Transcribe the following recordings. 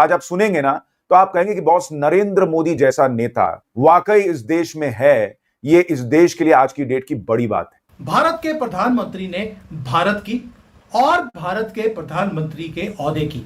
आज आप सुनेंगे ना तो आप कहेंगे कि बॉस, नरेंद्र मोदी जैसा नेता वाकई इस देश में है। ये इस देश के लिए आज की डेट की बड़ी बात है। भारत के प्रधानमंत्री ने भारत की और भारत के प्रधानमंत्री के ओहदे की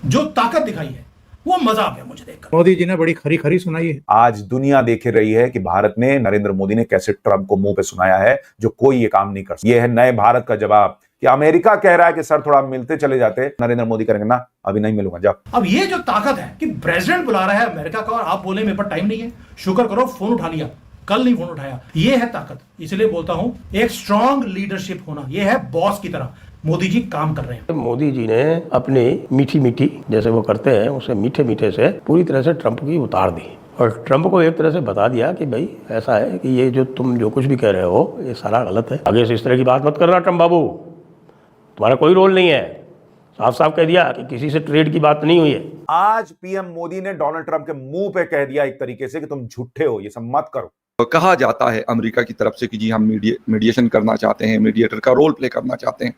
जो ताकत दिखाई है, वो मजा आ गया मुझे देखकर। मोदी जी ने बड़ी खरी खरी सुनाई है। आज दुनिया देख रही है कि भारत ने, नरेंद्र मोदी ने कैसे ट्रंप को मुंह पे सुनाया है जो कोई ये काम नहीं कर सकता। ये है नए भारत का जवाब कि अमेरिका कह रहा है कि सर थोड़ा मिलते चले जाते, नरेंद्र मोदी करेंगे ना, अभी नहीं मिलूंगा, जाओ। अब ये जो ताकत है कि प्रेसिडेंट बुला रहा है अमेरिका का और आप बोले मेरे पर टाइम नहीं है, शुक्र करो फोन उठा लिया, कल नहीं फोन उठाया। ये है ताकत। इसलिए बोलता हूं एक स्ट्रांग लीडरशिप होना, ये है बॉस की तरह। मोदी जी काम कर रहे हैं। मोदी जी ने अपनी मीठी मीठी जैसे वो करते हैं उसे मीठे मीठे से पूरी तरह से ट्रंप की उतार दी और ट्रंप को एक तरह से बता दिया कि भाई ऐसा है कि ये जो तुम जो कुछ भी कह रहे हो ये सारा गलत है। आगे से इस तरह की बात मत करना ट्रंप बाबू, तुम्हारा कोई रोल नहीं है। साफ साफ कह दिया कि किसी से ट्रेड की बात नहीं हुई है। आज पीएम मोदी ने डोनाल्ड ट्रंप के मुंह पे कह दिया एक तरीके से कि तुम झूठे हो, ये सब मत करो। कहा जाता है अमेरिका की तरफ से कि जी हम मीडिएशन करना चाहते हैं, मीडिएटर का रोल प्ले करना चाहते हैं।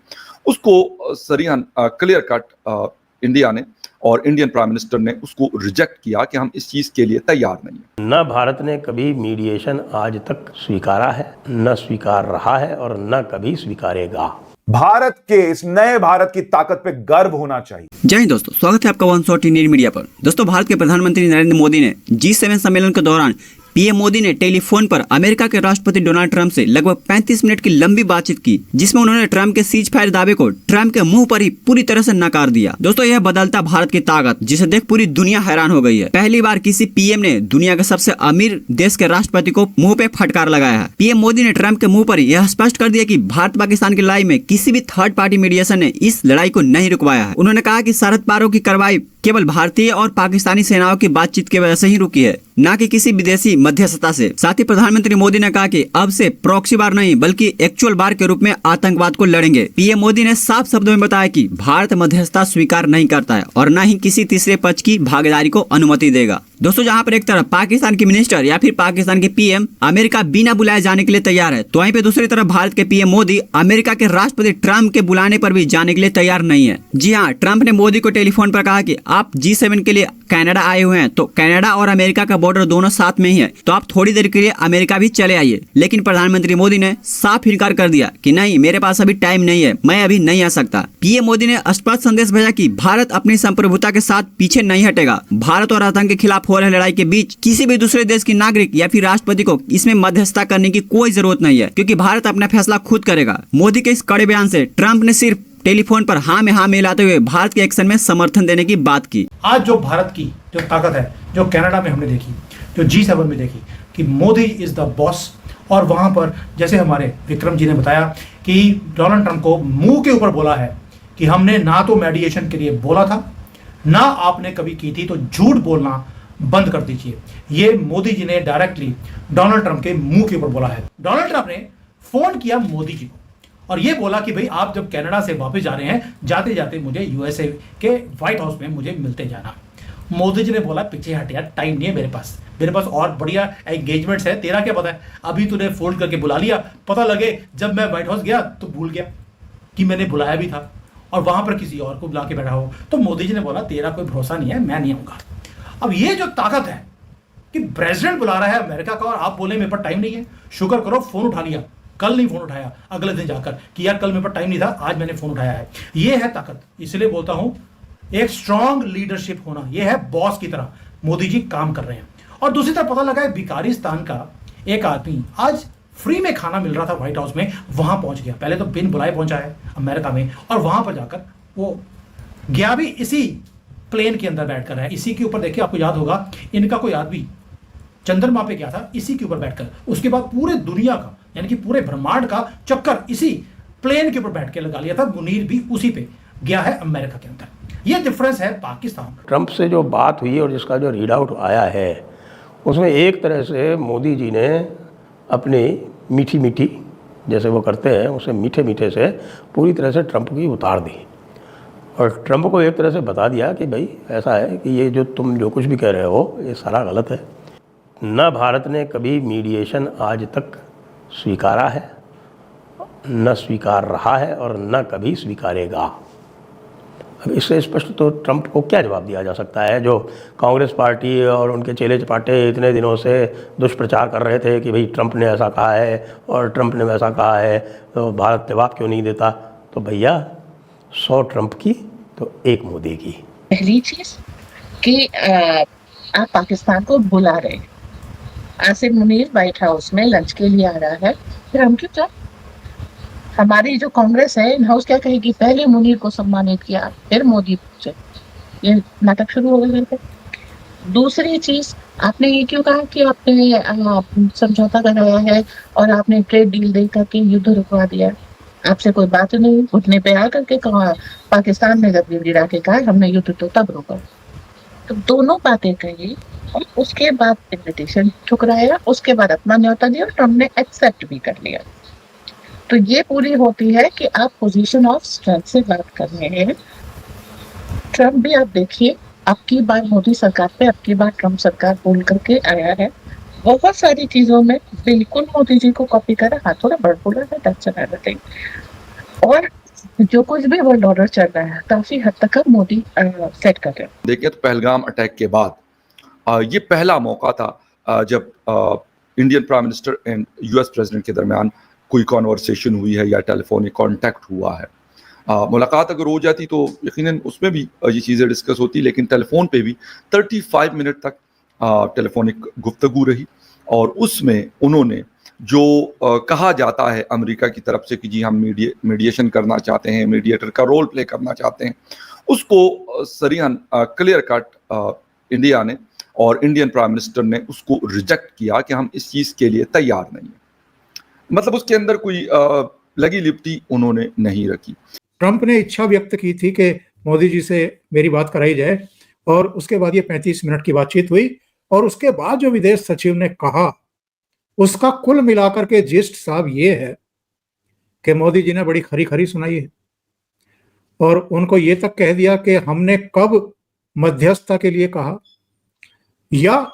उसको सरियान क्लियर कट इंडिया ने और इंडियन प्राइम मिनिस्टर ने उसको रिजेक्ट किया कि हम इस चीज के लिए तैयार नहीं हैं। न भारत ने कभी मीडिएशन आज तक स्वीकारा है, न स्वीकार रहा है और न कभी स्वीकारेगा। भारत के इस नए भारत की ताकत पे गर्व होना चाहिए। जय हिंद दोस्तों, स्वागत है आपका वन शॉट इंडियन मीडिया पर। दोस्तों, भारत के प्रधानमंत्री नरेंद्र मोदी ने G7 सम्मेलन के दौरान पीएम मोदी ने टेलीफोन पर अमेरिका के राष्ट्रपति डोनाल्ड ट्रंप से लगभग 35 मिनट की लंबी बातचीत की, जिसमें उन्होंने ट्रंप के सीज फायर दावे को ट्रंप के मुंह पर ही पूरी तरह से नकार दिया। दोस्तों, यह बदलता भारत की ताकत, जिसे देख पूरी दुनिया हैरान हो गई है। पहली बार किसी पीएम ने दुनिया के सबसे अमीर देश के राष्ट्रपति को मुंह पे फटकार लगाया है। पीएम मोदी ने ट्रंप के मुंह पर यह स्पष्ट कर दिया कि भारत पाकिस्तान की लड़ाई में किसी भी थर्ड पार्टी मीडिएशन ने इस लड़ाई को नहीं रुकवाया है। उन्होंने कहा कि सरहद पारों की कार्रवाई केवल भारतीय और पाकिस्तानी सेनाओं की बातचीत की वजह से ही रुकी है, न कि किसी विदेशी मध्यस्थता से। साथ ही प्रधानमंत्री मोदी ने कहा कि अब से प्रॉक्सी वार नहीं बल्कि एक्चुअल वार के रूप में आतंकवाद को लड़ेंगे। पीएम मोदी ने साफ शब्दों में बताया कि भारत मध्यस्थता स्वीकार नहीं करता है और न ही किसी तीसरे पक्ष की भागीदारी को अनुमति देगा। दोस्तों, जहां पर एक तरफ पाकिस्तान की मिनिस्टर या फिर पाकिस्तान के पीएम अमेरिका बिना बुलाए जाने के लिए तैयार है, तो वहीं पे दूसरी तरफ भारत के पीएम मोदी अमेरिका के राष्ट्रपति ट्रंप के बुलाने पर भी जाने के लिए तैयार नहीं है। जी हाँ, ट्रंप ने मोदी को टेलीफोन पर कहा कि आप G7 के लिए कनाडा आए हुए हैं, तो कनाडा और अमेरिका का बॉर्डर दोनों साथ में ही है, तो आप थोड़ी देर के लिए अमेरिका भी चले आइए। लेकिन प्रधानमंत्री मोदी ने साफ इनकार कर दिया कि नहीं, मेरे पास अभी टाइम नहीं है, मैं अभी नहीं आ सकता। पीएम मोदी ने स्पष्ट संदेश भेजा कि भारत अपनी संप्रभुता के साथ पीछे नहीं हटेगा। भारत और आतंक के खिलाफ हो रही लड़ाई के बीच किसी भी दूसरे देश की नागरिक या फिर राष्ट्रपति को इसमें मध्यस्थता करने की कोई जरूरत नहीं है, क्योंकि भारत अपना फैसला खुद करेगा। मोदी के इस कड़े बयान से ट्रंप ने सिर्फ टेलीफोन पर हाँ में हाँ मिलाते हुए भारत के एक्शन में समर्थन देने की बात की। आज जो भारत की जो ताकत है, जो कनाडा में हमने देखी, जो G7 में देखी कि मोदी इज द बॉस, और वहां पर जैसे हमारे विक्रम जी ने बताया कि डोनाल्ड ट्रंप को मुंह के ऊपर बोला है कि हमने ना तो मेडिएशन के लिए बोला था, ना आपने कभी की थी, तो झूठ बोलना बंद कर दीजिए। ये मोदी जी ने डायरेक्टली डोनाल्ड ट्रंप के मुंह के ऊपर बोला है। डोनाल्ड ट्रंप ने फोन किया मोदी जी को और ये बोला कि भाई आप जब कनाडा से वापस जा रहे हैं, जाते जाते मुझे यूएसए के व्हाइट हाउस में मुझे मिलते जाना। मोदी जी ने बोला पीछे हट यार, टाइम नहीं है मेरे पास और बढ़िया एंगेजमेंट्स है, तेरा क्या पता है, अभी तूने फोल्ड करके बुला लिया, पता लगे जब मैं व्हाइट हाउस गया तो भूल गया कि मैंने बुलाया भी था और वहां पर किसी और को बुला के बैठा हो। तो मोदी जी ने बोला तेरा कोई भरोसा नहीं है, मैं नहीं आऊंगा। अब ये जो ताकत है कि प्रेसिडेंट बुला रहा है अमेरिका का और आप बोले मेरे पर टाइम नहीं है, शुक्र करो फोन उठा लिया, कल नहीं फोन उठाया, अगले दिन जाकर कि यार कल मेरे पर टाइम नहीं था, आज मैंने फोन उठाया है। ये है ताकत। इसलिए बोलता हूं एक स्ट्रांग लीडरशिप होना, ये है बॉस की तरह। मोदी जी काम कर रहे हैं। और दूसरी तरफ पता लगा है भिखारिस्तान का एक आदमी आज फ्री में खाना मिल रहा था व्हाइट हाउस में, वहां पहुंच गया। पहले तो बिन बुलाए पहुंचा है अमेरिका में, और वहां पर जाकर वो गया भी इसी प्लेन के अंदर बैठकर है। इसी के ऊपर देखिए, आपको याद होगा इनका कोई आदमी चंद्रमा पे गया था इसी के ऊपर बैठकर। उसके बाद पूरे दुनिया का यानी कि पूरे ब्रह्मांड का चक्कर इसी प्लेन के ऊपर बैठ के लगा लिया था। मुनीर भी उसी पे गया है अमेरिका के अंदर। ये डिफरेंस है पाकिस्तान। ट्रंप से जो बात हुई और जिसका जो रीड आउट आया है, उसमें एक तरह से मोदी जी ने अपनी मीठी मीठी जैसे वो करते हैं उसे मीठे मीठे से पूरी तरह से ट्रंप की उतार दी और ट्रंप को एक तरह से बता दिया कि भाई ऐसा है कि ये जो तुम जो कुछ भी कह रहे हो ये सारा गलत है। न भारत ने कभी मीडिएशन आज तक स्वीकारा है, न स्वीकार रहा है और न कभी स्वीकारेगा। अब इससे स्पष्ट तो ट्रंप को क्या जवाब दिया जा सकता है, जो कांग्रेस पार्टी और उनके चेले चपाटे इतने दिनों से दुष्प्रचार कर रहे थे कि भाई ट्रंप ने ऐसा कहा है और ट्रंप ने वैसा कहा है, तो भारत जवाब क्यों नहीं देता। तो भैया 100 ट्रंप की तो 1 मोदी की। पहली चीज कि आप पाकिस्तान को बुला रहे हैं, आसिफ मुनीर व्हाइट हाउस में लंच के लिए आ रहा है, फिर हम क्यों जाए। हमारी जो कांग्रेस है इन हाउस क्या कहेगी, पहले मुनीर को सम्मानित किया फिर मोदी पूछे, ये नाटक शुरू हो गया फिर। दूसरी चीज, आपने ये क्यों कहा कि आपने समझौता कराया है और आपने ट्रेड डील दे करके युद्ध रुकवा दिया। आपसे कोई बात नहीं, घुटने पे आ करके कहा, पाकिस्तान ने जब गिरा के कहा हमने युद्ध तो तब रोका। तो दोनों बातें कही और उसके बाद इन्विटेशन ठुकराया, उसके बाद अपना न्योता दिया और ट्रम्प ने एक्सेप्ट भी कर लिया। तो ये पूरी होती है कि आप पोजीशन ऑफ स्ट्रेंथ से बात कर रहे हैं। ट्रम्प भी आप देखिए, अब की बार मोदी सरकार पे अब की बार ट्रम्प सरकार बोल करके आया है, बहुत सारी चीजों में बिल्कुल मोदी जी को कॉपी करा, हाथों में बड़बोला है, दैट्स एवरीथिंग। और जो कुछ भी वर्ल्ड ऑर्डर चल रहा है काफी हद तक अब मोदी सेट कर रहे हैं। देखिए, तो पहलगाम अटैक के बाद ये पहला मौका था जब Indian prime minister and US president के दरमियान कोई कॉन्वर्सेशन हुई है या टेलीफोनिक कांटेक्ट हुआ है। मुलाकात अगर हो जाती तो यकीनन उसमें भी ये चीज़ें डिस्कस होती, लेकिन टेलीफोन पे भी 35 मिनट तक टेलीफोनिक गुफ्तगू रही और उसमें उन्होंने जो कहा जाता है अमेरिका की तरफ से कि जी हम मीडिएशन करना चाहते हैं, मीडिएटर का रोल प्ले करना चाहते हैं, उसको सरीहन क्लियर कट इंडिया ने और इंडियन प्राइम मिनिस्टर ने उसको रिजेक्ट किया कि हम इस चीज़ के लिए तैयार नहीं है। मतलब उसके अंदर कोई लगी लिपटी उन्होंने नहीं रखी। ट्रंप ने इच्छा व्यक्त की थी कि मोदी जी से मेरी बात कराई जाए और उसके बाद ये 35 मिनट की बातचीत हुई और उसके बाद जो विदेश सचिव ने कहा उसका कुल मिलाकर के जिस्ट साहब ये है कि मोदी जी ने बड़ी खरी खरी सुनाई है और उनको ये तक कह दिया कि हमने कब मध्यस्थता के लिए कहा, या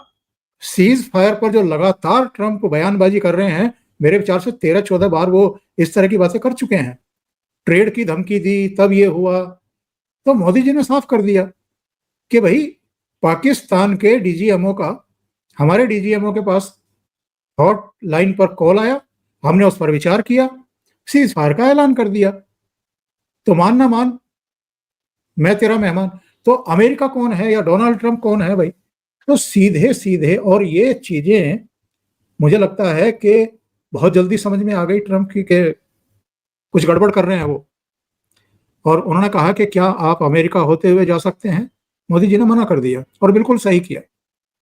सीज फायर पर जो लगातार ट्रंप बयानबाजी कर रहे हैं, मेरे विचार से 13-14 बार वो इस तरह की बातें कर चुके हैं। ट्रेड की धमकी दी, तब ये हुआ, तो मोदी जी ने साफ कर दिया कि भाई पाकिस्तान के डीजीएमओ का हमारे डीजीएमओ के पास हॉट लाइन पर कॉल आया, हमने उस पर विचार किया, सीज फायर का ऐलान कर दिया। तो मान ना मान, मैं तेरा मेहमान। तो अमेरिका कौन है या डोनाल्ड ट्रंप कौन है भाई? तो सीधे सीधे, और ये चीजें मुझे लगता है कि बहुत जल्दी समझ में आ गई ट्रंप की कि कुछ गड़बड़ कर रहे हैं वो, और उन्होंने कहा कि क्या आप अमेरिका होते हुए जा सकते हैं? मोदी जी ने मना कर दिया और बिल्कुल सही किया।